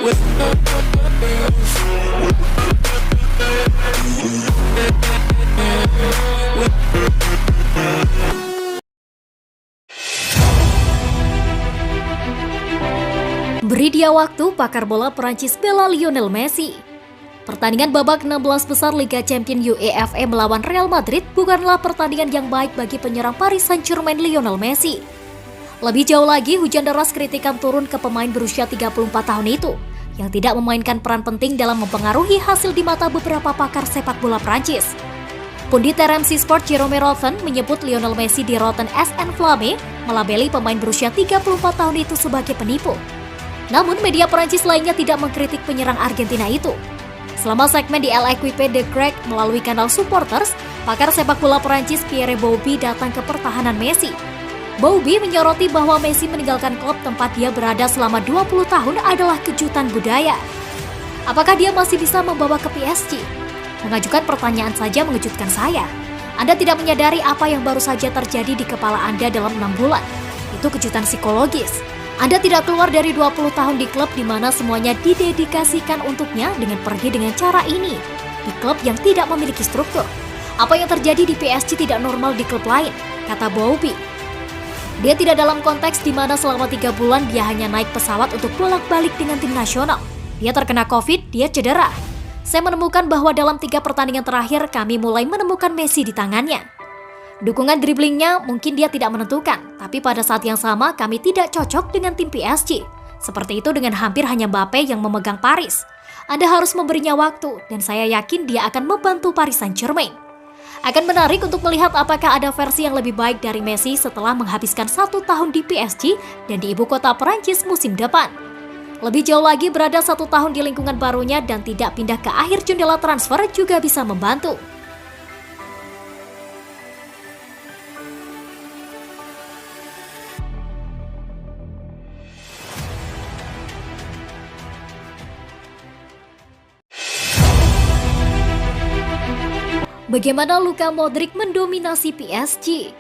Beri dia waktu, pakar bola Perancis bela Lionel Messi. Pertandingan babak 16 besar Liga Champions UEFA melawan Real Madrid bukanlah pertandingan yang baik bagi penyerang Paris Saint-Germain Lionel Messi. Lebih jauh lagi, hujan deras kritikan turun ke pemain berusia 34 tahun itu, yang tidak memainkan peran penting dalam mempengaruhi hasil di mata beberapa pakar sepak bola Prancis. Pundit RMC Sport Jerome Rotten menyebut Lionel Messi di Rotten SN Flamme melabeli pemain berusia 34 tahun itu sebagai penipu. Namun media Prancis lainnya tidak mengkritik penyerang Argentina itu. Selama segmen di L'Equipe de Greg melalui kanal supporters, pakar sepak bola Prancis Pierre Bouby datang ke pertahanan Messi. Bouby menyoroti bahwa Messi meninggalkan klub tempat dia berada selama 20 tahun adalah kejutan budaya. Apakah dia masih bisa membawa ke PSG? Mengajukan pertanyaan saja mengejutkan saya. Anda tidak menyadari apa yang baru saja terjadi di kepala Anda dalam 6 bulan. Itu kejutan psikologis. Anda tidak keluar dari 20 tahun di klub di mana semuanya didedikasikan untuknya dengan pergi dengan cara ini. Di klub yang tidak memiliki struktur. Apa yang terjadi di PSG tidak normal di klub lain, kata Bouby. Dia tidak dalam konteks di mana selama 3 bulan dia hanya naik pesawat untuk bolak-balik dengan tim nasional. Dia terkena COVID, dia cedera. Saya menemukan bahwa dalam 3 pertandingan terakhir kami mulai menemukan Messi di tangannya. Dukungan driblingnya mungkin dia tidak menentukan, tapi pada saat yang sama kami tidak cocok dengan tim PSG. Seperti itu dengan hampir hanya Mbappe yang memegang Paris. Anda harus memberinya waktu, dan saya yakin dia akan membantu Paris Saint-Germain. Akan menarik untuk melihat apakah ada versi yang lebih baik dari Messi setelah menghabiskan 1 tahun di PSG dan di ibu kota Perancis musim depan. Lebih jauh lagi, berada 1 tahun di lingkungan barunya dan tidak pindah ke akhir jendela transfer juga bisa membantu. Bagaimana Luka Modric mendominasi PSG?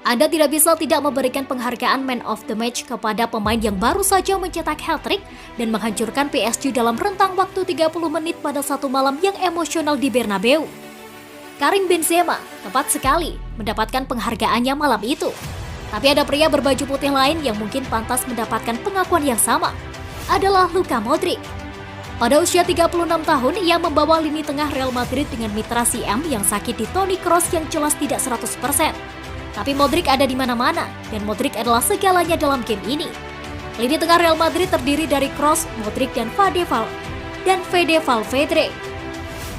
Anda tidak bisa tidak memberikan penghargaan Man of the Match kepada pemain yang baru saja mencetak hat-trick dan menghancurkan PSG dalam rentang waktu 30 menit pada satu malam yang emosional di Bernabeu. Karim Benzema tepat sekali mendapatkan penghargaannya malam itu. Tapi ada pria berbaju putih lain yang mungkin pantas mendapatkan pengakuan yang sama. Adalah Luka Modric. Pada usia 36 tahun, ia membawa lini tengah Real Madrid dengan mitra CM yang sakit di Toni Kroos yang jelas tidak 100%. Tapi Modric ada di mana-mana, dan Modric adalah segalanya dalam game ini. Lini tengah Real Madrid terdiri dari Kroos, Modric, dan Fede Valverde.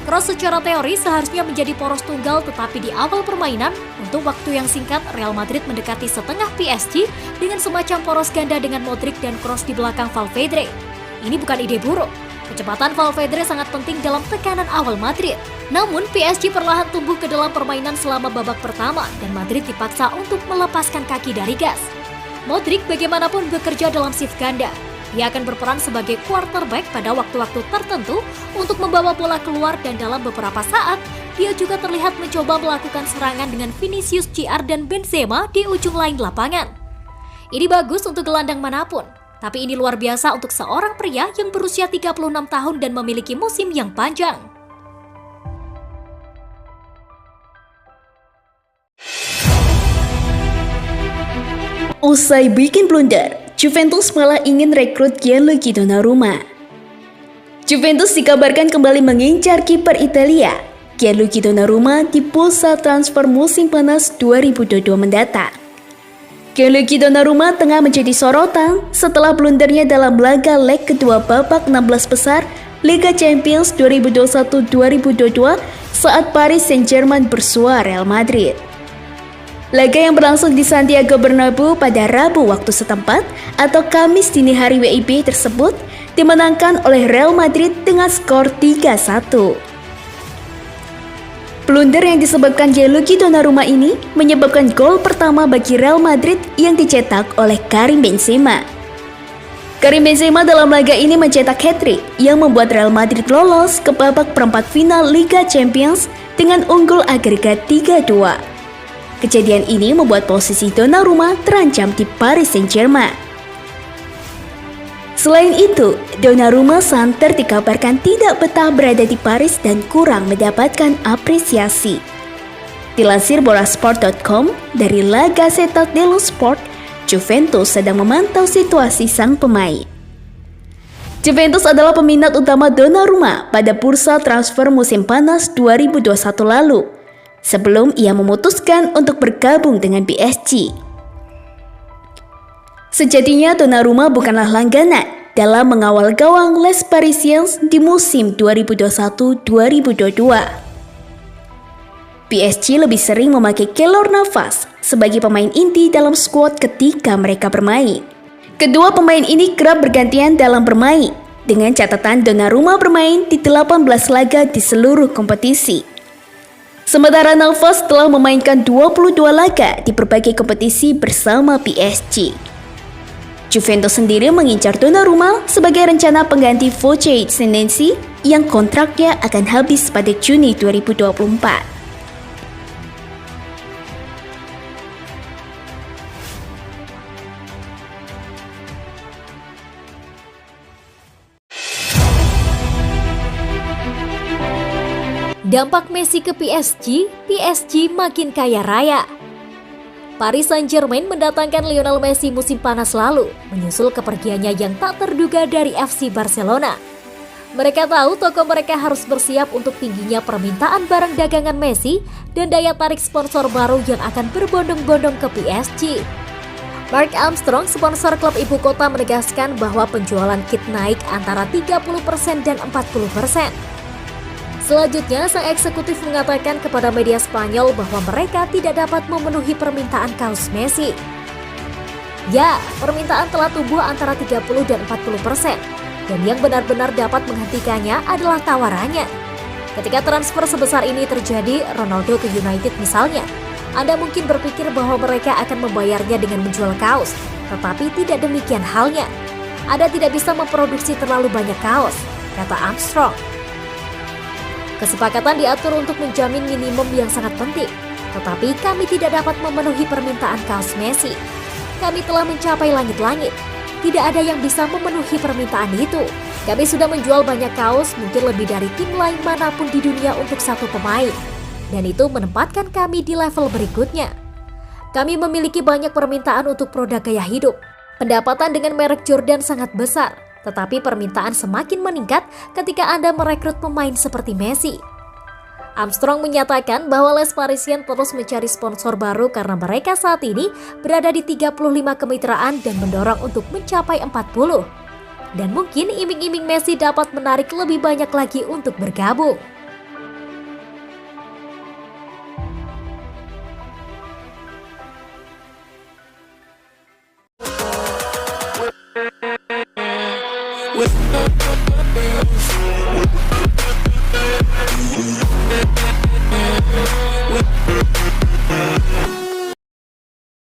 Kroos secara teori seharusnya menjadi poros tunggal, tetapi di awal permainan, untuk waktu yang singkat, Real Madrid mendekati setengah PSG dengan semacam poros ganda dengan Modric dan Kroos di belakang Valverde. Ini bukan ide buruk. Kecepatan Valverde sangat penting dalam tekanan awal Madrid. Namun, PSG perlahan tumbuh ke dalam permainan selama babak pertama dan Madrid dipaksa untuk melepaskan kaki dari gas. Modric bagaimanapun bekerja dalam shift ganda. Dia akan berperan sebagai quarterback pada waktu-waktu tertentu untuk membawa bola keluar dan dalam beberapa saat, dia juga terlihat mencoba melakukan serangan dengan Vinicius Jr. dan Benzema di ujung lain lapangan. Ini bagus untuk gelandang manapun. Tapi ini luar biasa untuk seorang pria yang berusia 36 tahun dan memiliki musim yang panjang. Usai bikin blunder, Juventus malah ingin rekrut Gianluigi Donnarumma. Juventus dikabarkan kembali mengincar kiper Italia, Gianluigi Donnarumma di bursa transfer musim panas 2022 mendatang. Gianluigi Donnarumma tengah menjadi sorotan setelah blundernya dalam laga leg kedua babak 16 besar Liga Champions 2021-2022 saat Paris Saint-Germain bersua Real Madrid. Laga yang berlangsung di Santiago Bernabeu pada Rabu waktu setempat atau Kamis dini hari WIB tersebut dimenangkan oleh Real Madrid dengan skor 3-1. Blunder yang disebabkan Gianluigi Donnarumma ini menyebabkan gol pertama bagi Real Madrid yang dicetak oleh Karim Benzema. Karim Benzema dalam laga ini mencetak hat-trick yang membuat Real Madrid lolos ke babak perempat final Liga Champions dengan unggul agregat 3-2. Kejadian ini membuat posisi Donnarumma terancam di Paris Saint-Germain. Selain itu, Donnarumma santer dikabarkan tidak betah berada di Paris dan kurang mendapatkan apresiasi. Dilansir Borasport.com dari La Gazzetta dello Sport, Juventus sedang memantau situasi sang pemain. Juventus adalah peminat utama Donnarumma pada bursa transfer musim panas 2021 lalu, sebelum ia memutuskan untuk bergabung dengan PSG. Sejatinya Donnarumma bukanlah langganan dalam mengawal gawang Les Parisiens di musim 2021-2022. PSG lebih sering memakai Keylor Navas sebagai pemain inti dalam skuad ketika mereka bermain. Kedua pemain ini kerap bergantian dalam bermain, dengan catatan Donnarumma bermain di 18 laga di seluruh kompetisi. Sementara Navas telah memainkan 22 laga di berbagai kompetisi bersama PSG. Juventus sendiri mengincar Donnarumma sebagai rencana pengganti Wojciech Senesi yang kontraknya akan habis pada Juni 2024. Dampak Messi ke PSG, PSG makin kaya raya. Paris Saint-Germain mendatangkan Lionel Messi musim panas lalu, menyusul kepergiannya yang tak terduga dari FC Barcelona. Mereka tahu toko mereka harus bersiap untuk tingginya permintaan barang dagangan Messi dan daya tarik sponsor baru yang akan berbondong-bondong ke PSG. Mark Armstrong, sponsor klub ibu kota, menegaskan bahwa penjualan kit naik antara 30% dan 40%. Selanjutnya, sang eksekutif mengatakan kepada media Spanyol bahwa mereka tidak dapat memenuhi permintaan kaos Messi. Ya, permintaan telah tumbuh antara 30 dan 40%, dan yang benar-benar dapat menghentikannya adalah tawarannya. Ketika transfer sebesar ini terjadi, Ronaldo ke United misalnya, Anda mungkin berpikir bahwa mereka akan membayarnya dengan menjual kaos, tetapi tidak demikian halnya. Anda tidak bisa memproduksi terlalu banyak kaos, kata Armstrong. Kesepakatan diatur untuk menjamin minimum yang sangat penting, tetapi kami tidak dapat memenuhi permintaan kaos Messi. Kami telah mencapai langit-langit. Tidak ada yang bisa memenuhi permintaan itu. Kami sudah menjual banyak kaos, mungkin lebih dari tim lain manapun di dunia untuk satu pemain. Dan itu menempatkan kami di level berikutnya. Kami memiliki banyak permintaan untuk produk gaya hidup. Pendapatan dengan merek Jordan sangat besar. Tetapi permintaan semakin meningkat ketika Anda merekrut pemain seperti Messi. Armstrong menyatakan bahwa Les Parisiens terus mencari sponsor baru karena mereka saat ini berada di 35 kemitraan dan mendorong untuk mencapai 40. Dan mungkin iming-iming Messi dapat menarik lebih banyak lagi untuk bergabung. With